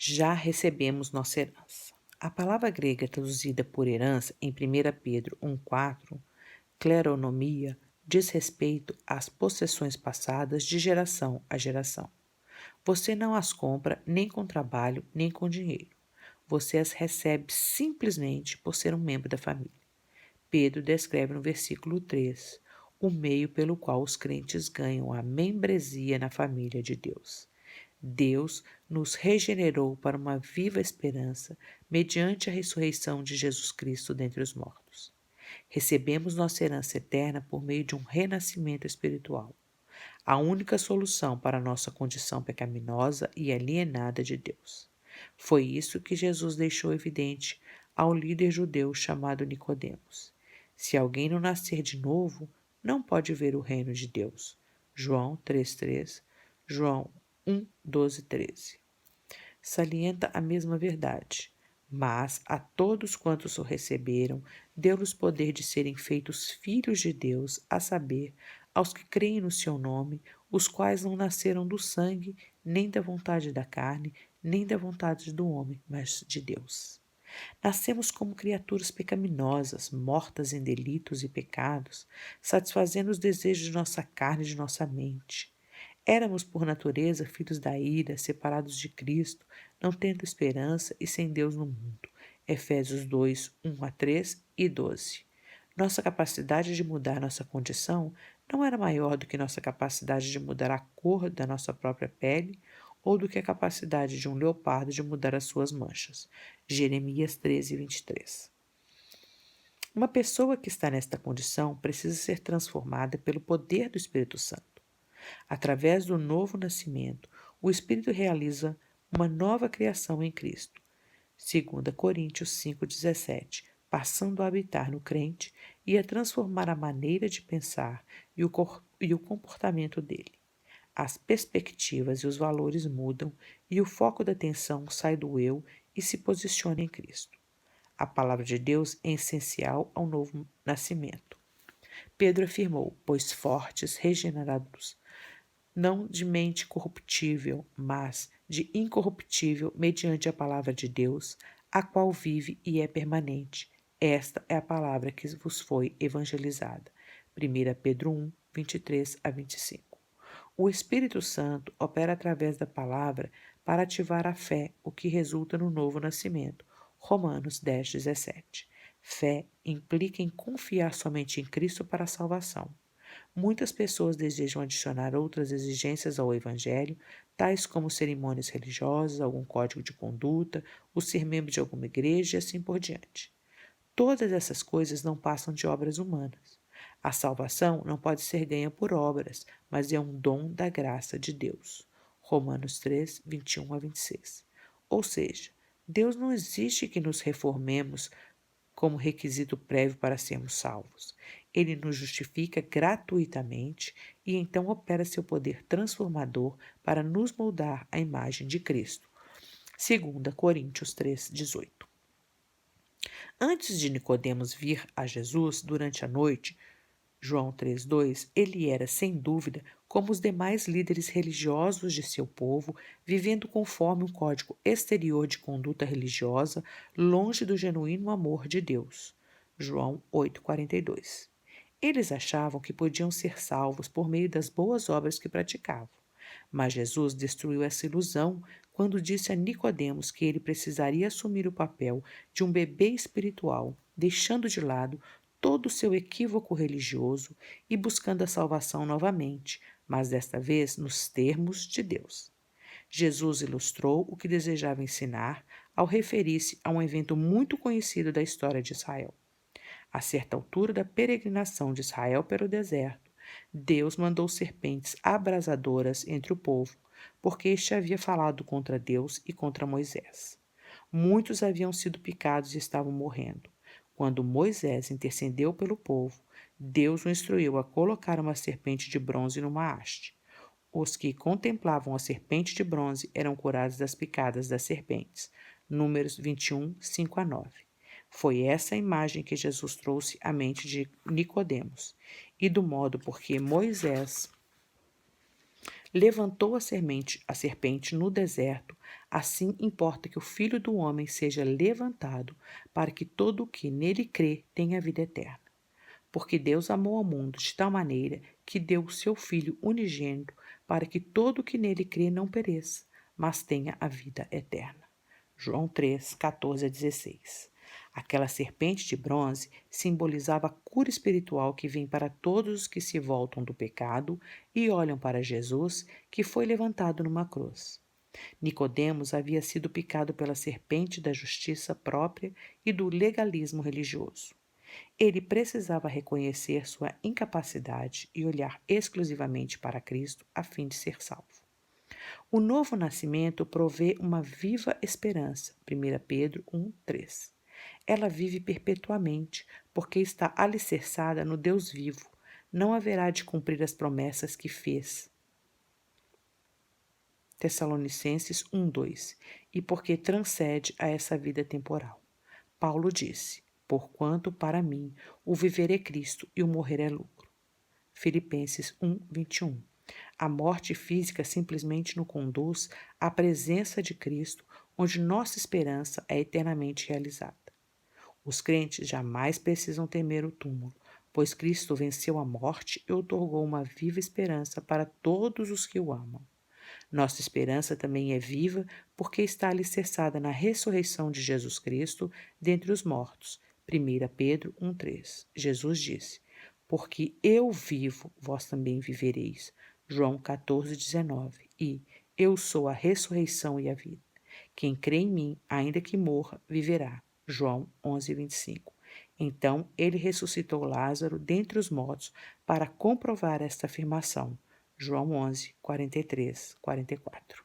já recebemos nossa herança. A palavra grega traduzida por herança em 1 Pedro 1,4, kleronomia, diz respeito às possessões passadas de geração a geração. Você não as compra nem com trabalho, nem com dinheiro. Você as recebe simplesmente por ser um membro da família. Pedro descreve no versículo 3 o meio pelo qual os crentes ganham a membresia na família de Deus. Deus nos regenerou para uma viva esperança mediante a ressurreição de Jesus Cristo dentre os mortos. Recebemos nossa herança eterna por meio de um renascimento espiritual, a única solução para a nossa condição pecaminosa e alienada de Deus. Foi isso que Jesus deixou evidente ao líder judeu chamado Nicodemos. Se alguém não nascer de novo, não pode ver o reino de Deus. João 3,3, João 1,12, 13. Salienta a mesma verdade. Mas a todos quantos o receberam, deu-lhes poder de serem feitos filhos de Deus, a saber, aos que creem no seu nome, os quais não nasceram do sangue, nem da vontade da carne, nem da vontade do homem, mas de Deus. Nascemos como criaturas pecaminosas, mortas em delitos e pecados, satisfazendo os desejos de nossa carne e de nossa mente. Éramos, por natureza, filhos da ira, separados de Cristo, não tendo esperança e sem Deus no mundo. Efésios 2, 1-3 e 12. Nossa capacidade de mudar nossa condição não era maior do que nossa capacidade de mudar a cor da nossa própria pele ou do que a capacidade de um leopardo de mudar as suas manchas. Jeremias 13, 23. Uma pessoa que está nesta condição precisa ser transformada pelo poder do Espírito Santo. Através do novo nascimento, o Espírito realiza uma nova criação em Cristo. 2 Coríntios 5,17, passando a habitar no crente e a transformar a maneira de pensar e o comportamento dele. As perspectivas e os valores mudam e o foco da atenção sai do eu e se posiciona em Cristo. A palavra de Deus é essencial ao novo nascimento. Pedro afirmou: pois fortes, regenerados, não de mente corruptível, mas de incorruptível, mediante a palavra de Deus, a qual vive e é permanente. Esta é a palavra que vos foi evangelizada. 1 Pedro 1, 23-25. O Espírito Santo opera através da palavra para ativar a fé, o que resulta no novo nascimento. Romanos 10, 17. Fé implica em confiar somente em Cristo para a salvação. Muitas pessoas desejam adicionar outras exigências ao Evangelho, tais como cerimônias religiosas, algum código de conduta, o ser membro de alguma igreja e assim por diante. Todas essas coisas não passam de obras humanas. A salvação não pode ser ganha por obras, mas é um dom da graça de Deus. Romanos 3, 21-26. Ou seja, Deus não exige que nos reformemos como requisito prévio para sermos salvos. Ele nos justifica gratuitamente e então opera seu poder transformador para nos moldar à imagem de Cristo. 2 Coríntios 3, 18. Antes de Nicodemos vir a Jesus durante a noite, João 3,2, ele era, sem dúvida, como os demais líderes religiosos de seu povo, vivendo conforme um código exterior de conduta religiosa, longe do genuíno amor de Deus. João 8,42. Eles achavam que podiam ser salvos por meio das boas obras que praticavam. Mas Jesus destruiu essa ilusão quando disse a Nicodemos que ele precisaria assumir o papel de um bebê espiritual, deixando de lado todo o seu equívoco religioso e buscando a salvação novamente, mas desta vez nos termos de Deus. Jesus ilustrou o que desejava ensinar ao referir-se a um evento muito conhecido da história de Israel. A certa altura da peregrinação de Israel pelo deserto, Deus mandou serpentes abrasadoras entre o povo, porque este havia falado contra Deus e contra Moisés. Muitos haviam sido picados e estavam morrendo. Quando Moisés intercedeu pelo povo, Deus o instruiu a colocar uma serpente de bronze numa haste. Os que contemplavam a serpente de bronze eram curados das picadas das serpentes. Números 21, 5-9. Foi essa a imagem que Jesus trouxe à mente de Nicodemos, e do modo por que Moisés levantou a serpente no deserto, assim importa que o Filho do Homem seja levantado, para que todo o que nele crê tenha vida eterna. Porque Deus amou ao mundo de tal maneira que deu o seu Filho unigênito, para que todo o que nele crê não pereça, mas tenha a vida eterna. João 3, 14 a 16. Aquela serpente de bronze simbolizava a cura espiritual que vem para todos os que se voltam do pecado e olham para Jesus, que foi levantado numa cruz. Nicodemos havia sido picado pela serpente da justiça própria e do legalismo religioso. Ele precisava reconhecer sua incapacidade e olhar exclusivamente para Cristo a fim de ser salvo. O novo nascimento provê uma viva esperança. 1 Pedro 1:3. Ela vive perpetuamente, porque está alicerçada no Deus vivo. Não haverá de cumprir as promessas que fez. Tessalonicenses 1:2. E porque transcende a essa vida temporal. Paulo disse: porquanto para mim o viver é Cristo e o morrer é lucro. Filipenses 1:21. A morte física simplesmente nos conduz à presença de Cristo, onde nossa esperança é eternamente realizada. Os crentes jamais precisam temer o túmulo, pois Cristo venceu a morte e outorgou uma viva esperança para todos os que o amam. Nossa esperança também é viva porque está alicerçada na ressurreição de Jesus Cristo dentre os mortos. 1 Pedro 1:3. Jesus disse: porque eu vivo, vós também vivereis. João 14:19. E eu sou a ressurreição e a vida. Quem crê em mim, ainda que morra, viverá. João 11:25. Então ele ressuscitou Lázaro dentre os mortos para comprovar esta afirmação. João 11, 43, 44.